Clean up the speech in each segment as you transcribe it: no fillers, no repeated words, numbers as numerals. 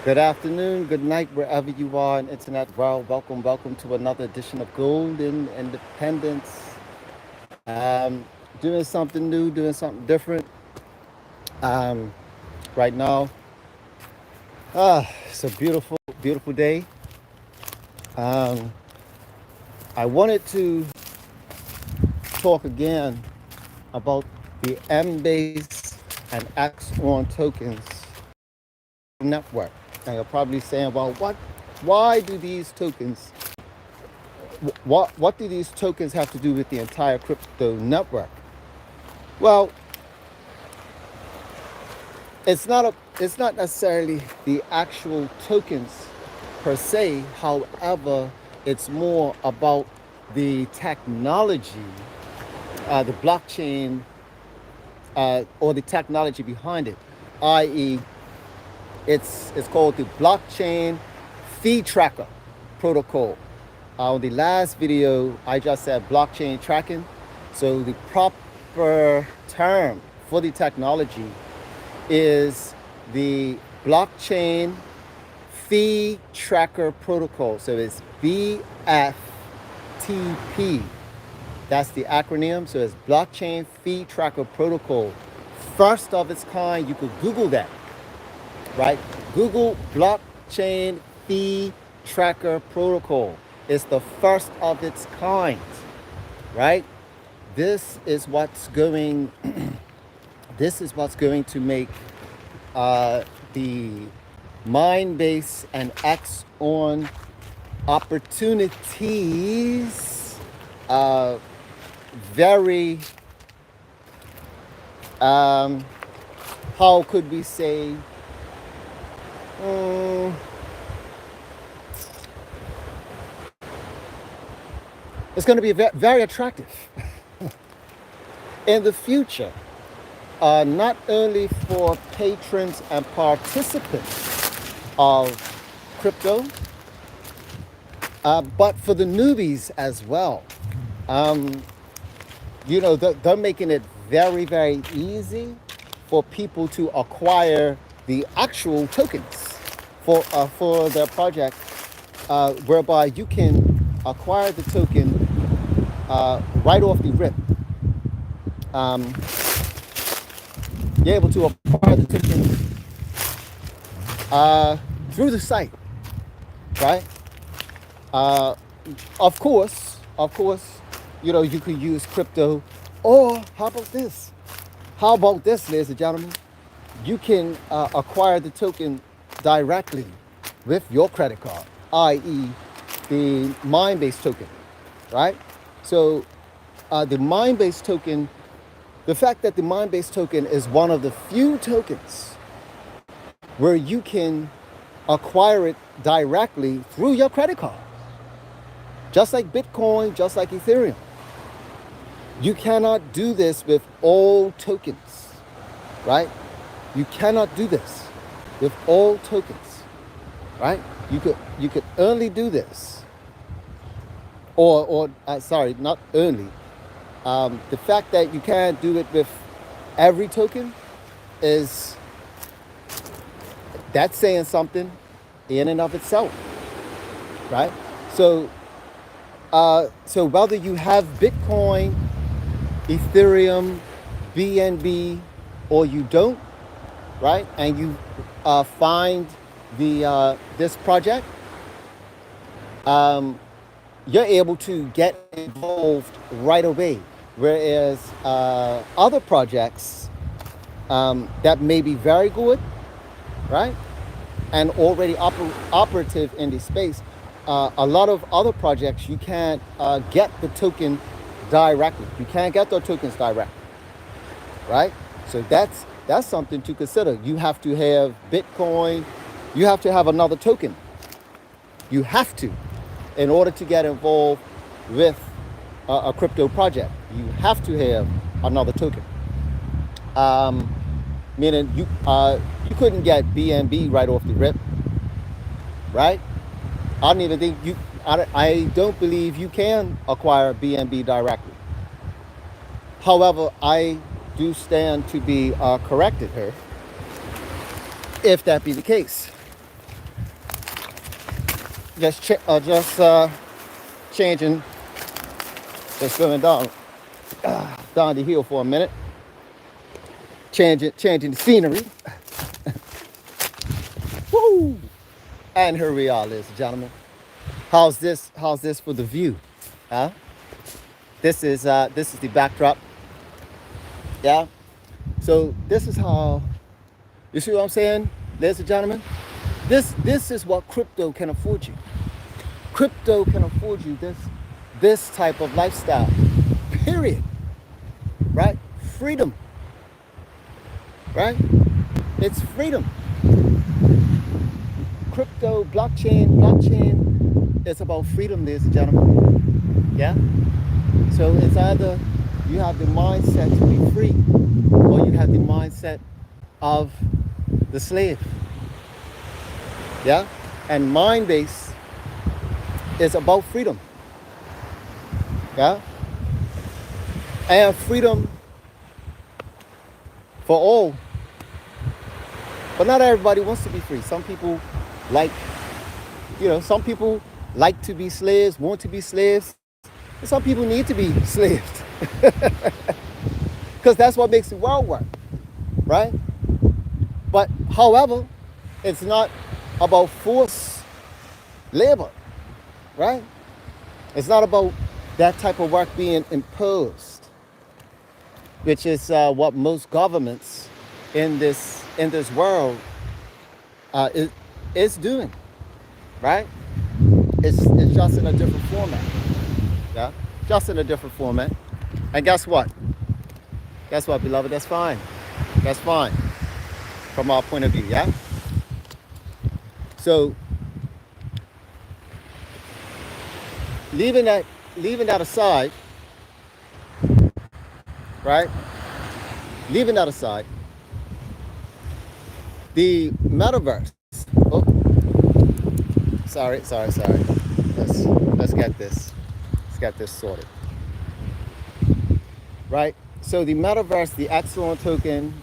Good afternoon, good night, wherever you are in internet world. Welcome to another edition of Golden Independence. Doing something new, doing something different. Um, right now, it's a beautiful day. Um, I wanted to talk again about the Mbase and Xon tokens network. And you're probably saying, well, why do these tokens what do these tokens have to do with the entire crypto network? Well, it's not necessarily the actual tokens per se. However, it's more about the technology, the blockchain, or the technology behind it, i.e., it's called the blockchain fee tracker protocol. On the last video, I just said blockchain tracking. So the proper term for the technology is the blockchain fee tracker protocol. So it's BFTP. That's the acronym. So it's blockchain fee tracker protocol. First of its kind. You could Google that, right? Google blockchain fee tracker protocol. It's the first of its kind, right? This is what's going. This is what's going to make the Mindbase and Xon opportunities very. How could we say? Mm, it's going to be very attractive in the future, not only for patrons and participants of crypto, but for the newbies as well. Um, they're making it very easy for people to acquire the actual tokens for their project, whereby you can acquire the token right off the rip. Um, you're able to acquire the token through the site, right? Uh, of course, you could use crypto, or How about this, ladies and gentlemen? You can acquire the token directly with your credit card, i.e., the Mindbase token, right? So the Mindbase token, the fact that the Mindbase token is one of the few tokens where you can acquire it directly through your credit card, just like Bitcoin, just like Ethereum. You cannot do this with all tokens, right? You cannot do this with all tokens, right? You could only do this, or sorry, not only. The fact that you can't do it with every token is that's saying something in and of itself, right? So, so whether you have Bitcoin, Ethereum, BNB, or you don't, right? And you find the this project, you're able to get involved right away. Whereas other projects that may be very good, right, and already operative in the space, a lot of other projects you can't get the token directly. You can't get their tokens directly, right? So that's something to consider. You have to have Bitcoin. You have to have another token. You have to, in order to get involved with a crypto project. You have to have another token. Um, Meaning you couldn't get BNB right off the rip, right? I don't even think you. I don't believe you can acquire BNB directly. However, I do stand to be corrected here if that be the case. changing, just going down the hill for a minute, changing the scenery. Woo! And here we are, ladies and gentlemen. How's this for the view? Huh? This is the backdrop. Yeah. So this is how, you see what I'm saying, ladies and gentlemen? This is what crypto can afford you. Crypto can afford you this type of lifestyle. Period. Right? Freedom. Right? It's freedom. Crypto, blockchain is about freedom, ladies and gentlemen. Yeah? So it's either you have the mindset to be free, or you have the mindset of the slave. Yeah? And Mindbase is about freedom. Yeah? And freedom for all. But not everybody wants to be free. Some people some people like to be slaves, want to be slaves. And some people need to be slaves. Because that's what makes the world work. Right? But however, it's not about forced labor. Right? It's not about that type of work being imposed, which is what most governments in this world is doing, right? It's just in a different format, yeah, just in a different format. And guess what? Guess what, beloved? That's fine. That's fine from our point of view, yeah. So leaving that aside, right? Leaving that aside, the metaverse. Oh, sorry. Let's get this sorted. Right? So the metaverse, the Xon token,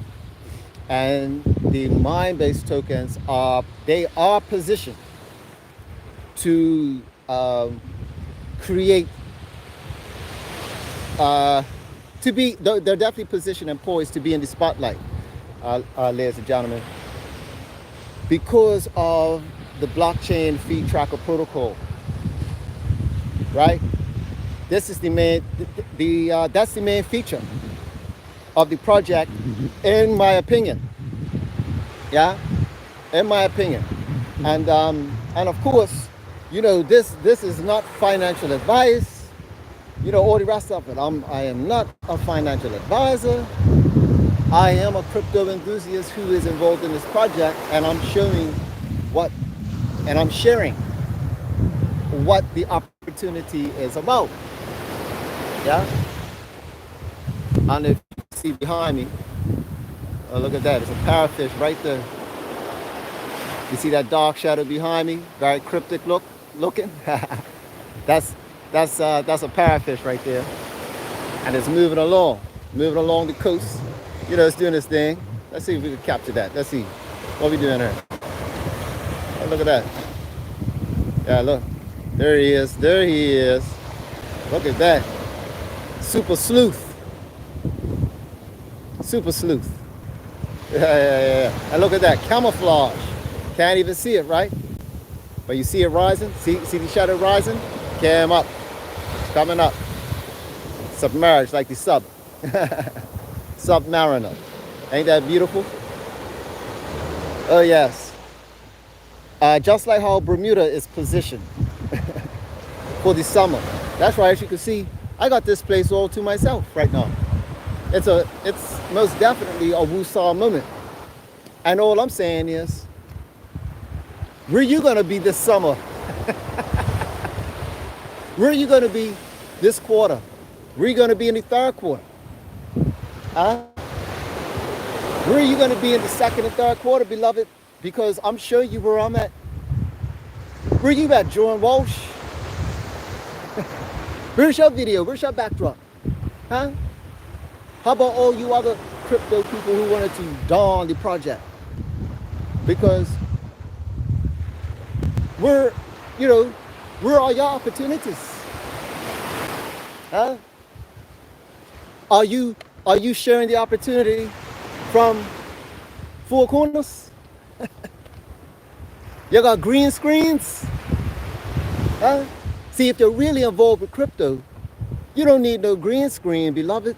and the Mbase tokens are positioned to create they're definitely positioned and poised to be in the spotlight, ladies and gentlemen, because of the blockchain fee tracker protocol. Right? This is the main that's the main feature of the project, in my opinion. Yeah, in my opinion. And of course, this is not financial advice. All the rest of it. I am not a financial advisor. I am a crypto enthusiast who is involved in this project, and I'm sharing what the opportunity is about. Yeah? And if you see behind me, oh, look at that. It's a parrotfish right there. You see that dark shadow behind me? Very cryptic looking. That's a parrotfish right there, and it's moving along the coast. It's doing this thing. Let's see if we can capture that. Let's see what we doing here. Oh, look at that. Yeah, look, there he is. Look at that. Super sleuth. Yeah. And look at that, camouflage. Can't even see it, right? But you see it rising. See the shadow rising. Came up. Coming up. Submerged like the Submariner. Ain't that beautiful? Oh, yes. Just like how Bermuda is positioned for the summer. That's right, as you can see, I got this place all to myself right now. It's most definitely a woo-saw moment. And all I'm saying is, where you gonna be this summer? Where are you gonna be this quarter? Where are you gonna be in the third quarter? Huh? Where are you gonna be in the second and third quarter, beloved? Because I'm showing you where I'm at. Where you at, Jordan Walsh? Where's your video? Where's your backdrop? Huh? How about all you other crypto people who wanted to dawn the project? Because you know, where are your opportunities? Huh? Are you sharing the opportunity from four corners? You got green screens? Huh? See, if you're really involved with crypto, you don't need no green screen, beloved.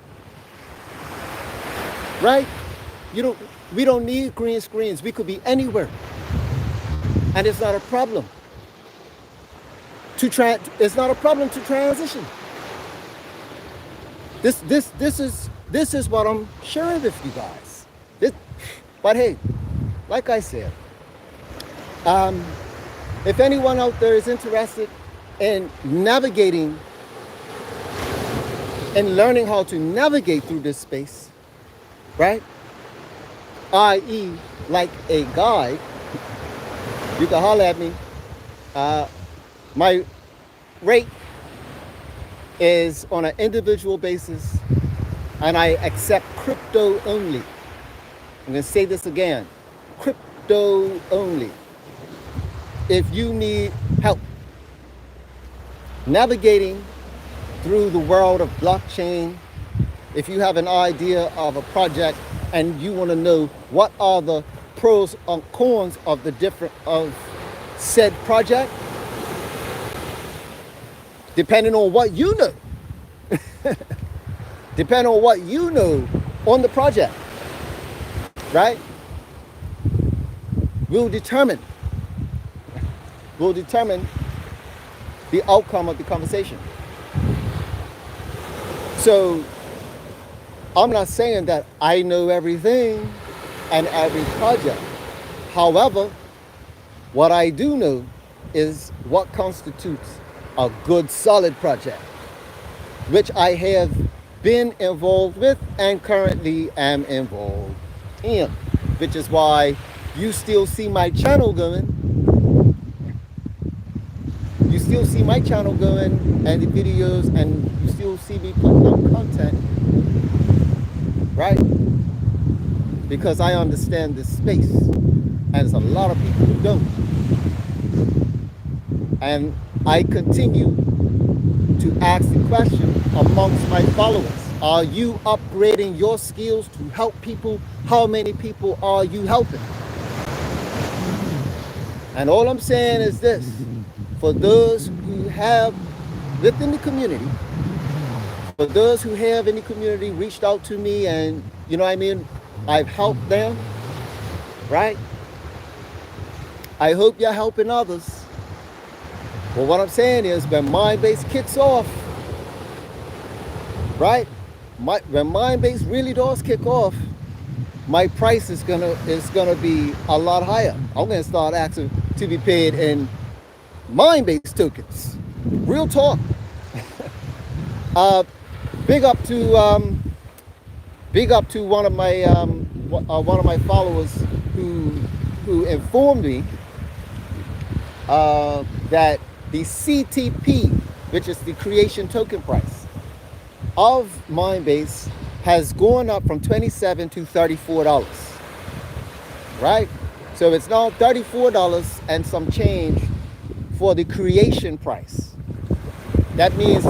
Right? We don't need green screens. We could be anywhere. And it's not a problem. It's not a problem to transition. This is what I'm sharing with you guys. But hey, like I said, if anyone out there is interested in navigating and learning how to navigate through this space, right? i.e. like a guide, you can holler at me. My rate is on an individual basis, and I accept crypto only. I'm going to say this again, crypto only. If you need help navigating through the world of blockchain, if you have an idea of a project and you want to know what are the pros and cons of said project, depending on what you know, depending on what you know on the project, right? Will determine the outcome of the conversation. So I'm not saying that I know everything and every project. However, what I do know is what constitutes a good, solid project, which I have been involved with and currently am involved in, which is why you still see my channel going. You still see my channel going and the videos, and you still see me putting up content, right? Because I understand this space, and there's a lot of people who don't. And I continue to ask the question amongst my followers: are you upgrading your skills to help people? How many people are you helping? And all I'm saying is this: for those who have within the community, for those who have in the community reached out to me, and you know what I mean, I've helped them, right? I hope you're helping others. But what I'm saying is, when Mbase kicks off, right? When Mbase really does kick off, my price is gonna be a lot higher. I'm gonna start asking to be paid in Mbase tokens. Real talk. Big up to one of my followers who informed me that the CTP, which is the creation token price of Mbase, has gone up from $27 to $34, right? So it's now $34 and some change for the creation price. That means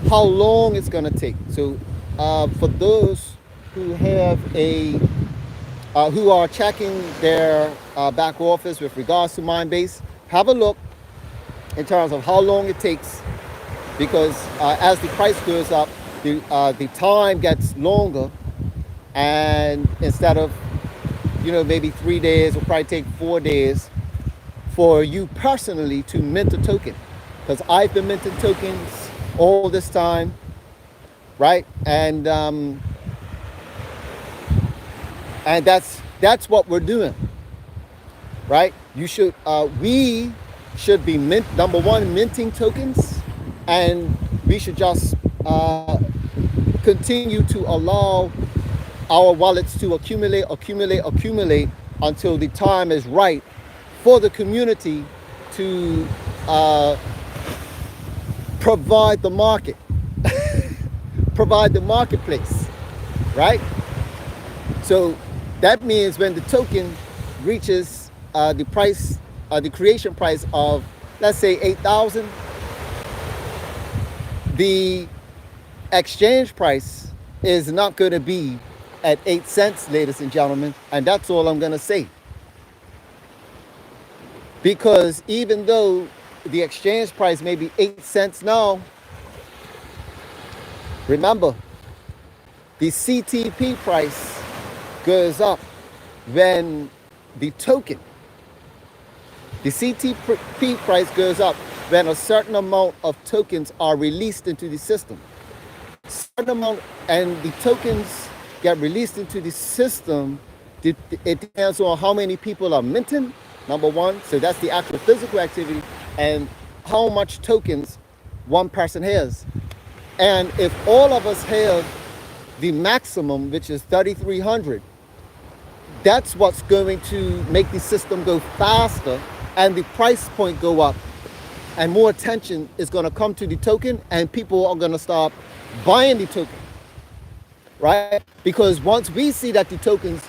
how long it's going to take. So for those who have who are checking their back office with regards to Mbase, have a look in terms of how long it takes, because as the price goes up, the time gets longer, and instead of maybe 3 days, it'll probably take 4 days for you personally to mint a token, because I've been minting tokens all this time, right? And that's what we're doing, right? We should be number one, minting tokens, and we should just continue to allow our wallets to accumulate until the time is right for the community to provide the market, provide the marketplace, right? So that means when the token reaches the price the creation price of, let's say, 8,000, the exchange price is not going to be at 8 cents, ladies and gentlemen, and that's all I'm going to say. Because even though the exchange price may be 8 cents now, remember, the CTP price goes up when the token, the CTP price goes up when a certain amount of tokens are released into the system. Certain amount, and the tokens get released into the system. It depends on how many people are minting, number one. So that's the actual physical activity, and how much tokens one person has. And if all of us have the maximum, which is 3,300, that's what's going to make the system go faster and the price point go up, and more attention is going to come to the token, and people are going to start buying the token, right? Because once we see that the tokens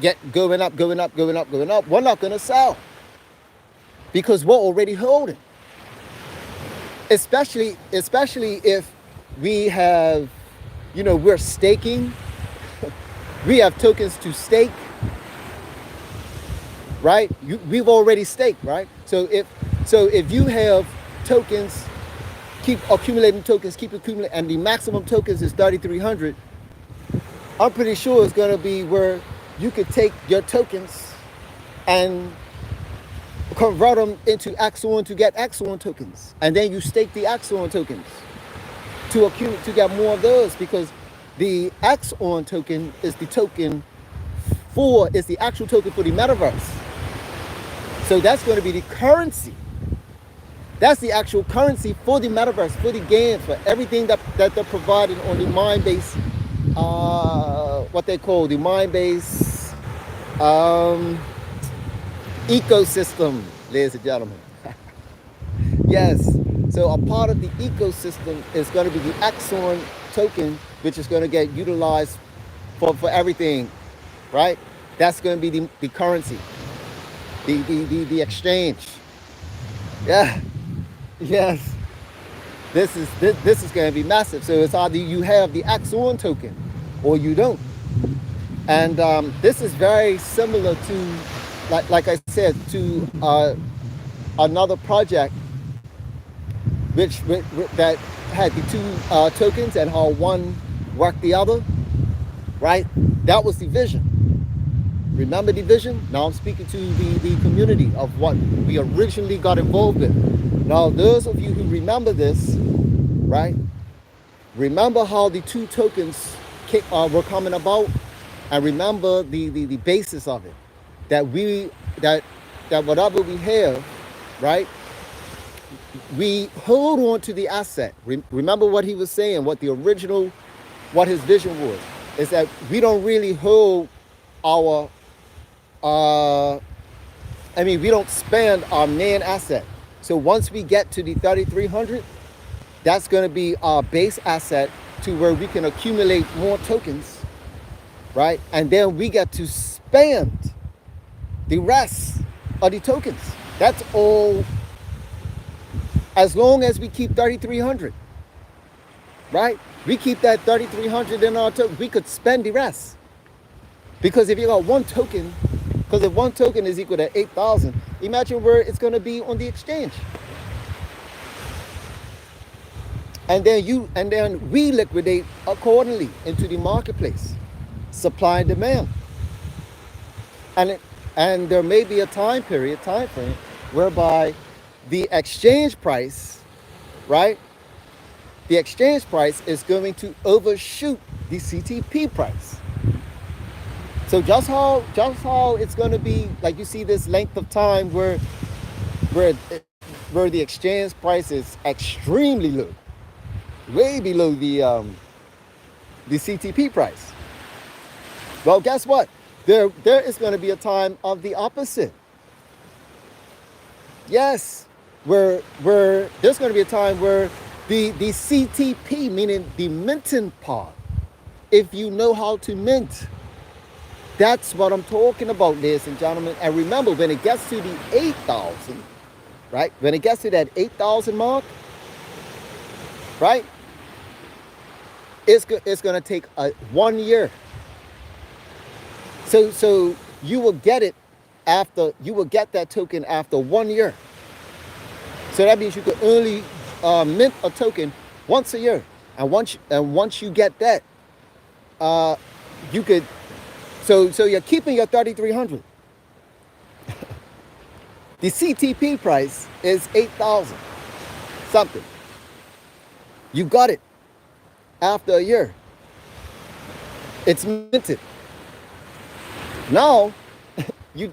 get going up, we're not going to sell, because we're already holding. Especially if we have, we're staking. We have tokens to stake, right? We've already staked, right? So if you have tokens, keep accumulating tokens, and the maximum tokens is 3,300, I'm pretty sure it's going to be where you could take your tokens and convert them into Xon to get Xon tokens, and then you stake the Xon tokens to accumulate to get more of those, because the Xon token is the token is the actual token for the metaverse. So that's going to be the currency. That's the actual currency for the metaverse, for the games, for everything that they're providing on the Mbase, what they call the Mbase ecosystem, ladies and gentlemen. Yes, so a part of the ecosystem is going to be the Xon token, which is going to get utilized for everything, right? That's going to be the currency, the exchange. Yeah, yes. This is going to be massive. So it's either you have the Xon token or you don't. And this is very similar to, like I said, to another project that had the two tokens and how one worked the other, right? That was the vision. Remember the vision? Now I'm speaking to the community of what we originally got involved in. Now, those of you who remember this, right? Remember how the two tokens were coming about, and remember the basis of it. That whatever we have, right? We hold on to the asset. Remember what he was saying, what his vision was, is that we don't really hold our, we don't spend our main asset. So once we get to the 3,300, that's going to be our base asset to where we can accumulate more tokens, right? And then we get to spend the rest of the tokens. That's all, as long as we keep 3,300, right? We keep that 3,300 in our token. We could spend the rest. Because if you got one token, because if one token is equal to 8,000, imagine where it's going to be on the exchange. And then we liquidate accordingly into the marketplace, supply and demand. And there may be a time frame, whereby the exchange price, right? The exchange price is going to overshoot the CTP price. So just how it's going to be, like you see this length of time where the exchange price is extremely low, way below the CTP price. Well, guess what? There is going to be a time of the opposite. Yes, where there's going to be a time where the CTP, meaning the minting part, if you know how to mint, That's what I'm talking about, ladies and gentlemen. And remember, when it gets to the 8,000, right? When it gets to that 8,000 mark, right? It's going to take 1 year. So you will get it after, you will get that token after 1 year. So that means you could only mint a token once a year. And once you get that, you could, so you're keeping your 3,300. The CTP price is 8,000 something. You got it after a year. It's minted. Now,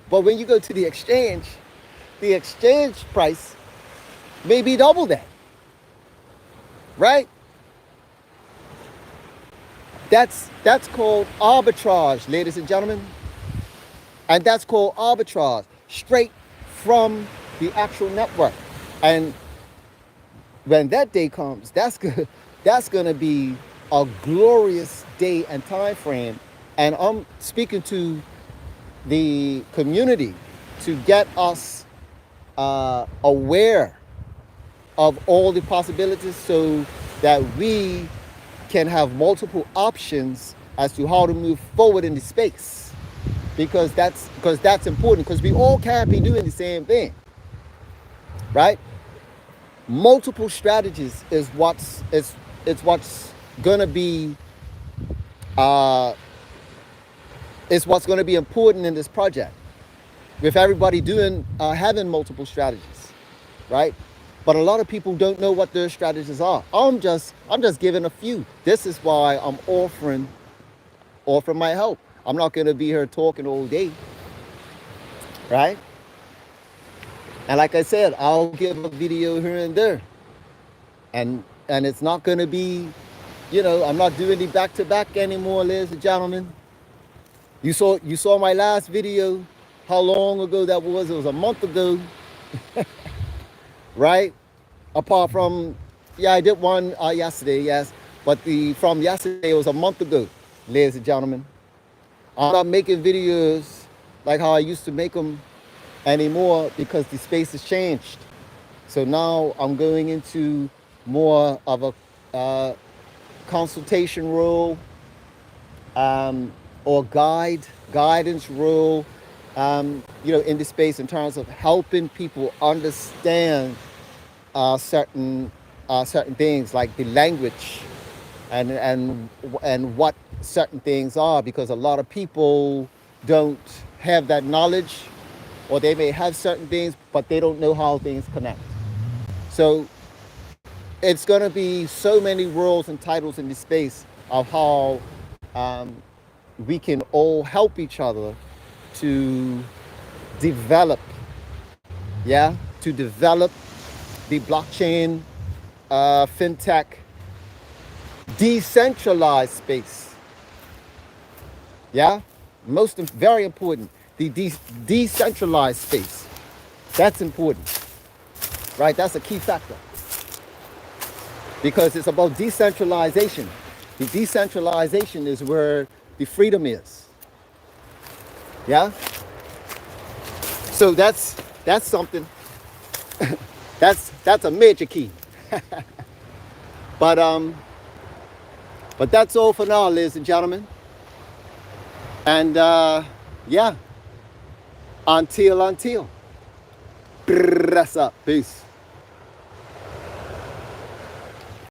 but when you go to the exchange price may be double that. Right? That's called arbitrage, ladies and gentlemen. And that's called arbitrage, straight from the actual network. And when that day comes, that's going to be a glorious day and time frame. And I'm speaking to the community to get us aware of all the possibilities so that we can have multiple options as to how to move forward in the space, because that's important, because we all can't be doing the same thing, right? Multiple strategies is what's gonna be important in this project, with everybody having multiple strategies, right? But a lot of people don't know what their strategies are. I'm just giving a few. This is why I'm offering my help. I'm not going to be here talking all day, right? And like I said, I'll give a video here and there, and it's not going to be, I'm not doing the back-to-back anymore, ladies and gentlemen. You saw my last video. How long ago that was? It was a month ago. Right? Apart from, I did one yesterday, yes. But from yesterday, it was a month ago, ladies and gentlemen. I'm not making videos like how I used to make them anymore, because the space has changed. So now I'm going into more of a consultation role, or guidance role, in the space, in terms of helping people understand certain things, like the language and what certain things are, because a lot of people don't have that knowledge, or they may have certain things, but they don't know how things connect. So it's going to be so many roles and titles in the space of how we can all help each other to develop, to develop the blockchain, fintech, decentralized space. Very important, the decentralized space. That's important, right? That's a key factor, because it's about decentralization. The decentralization is where the freedom is. So that's something. that's a major key. But that's all for now, ladies and gentlemen. And until. Press up. Peace.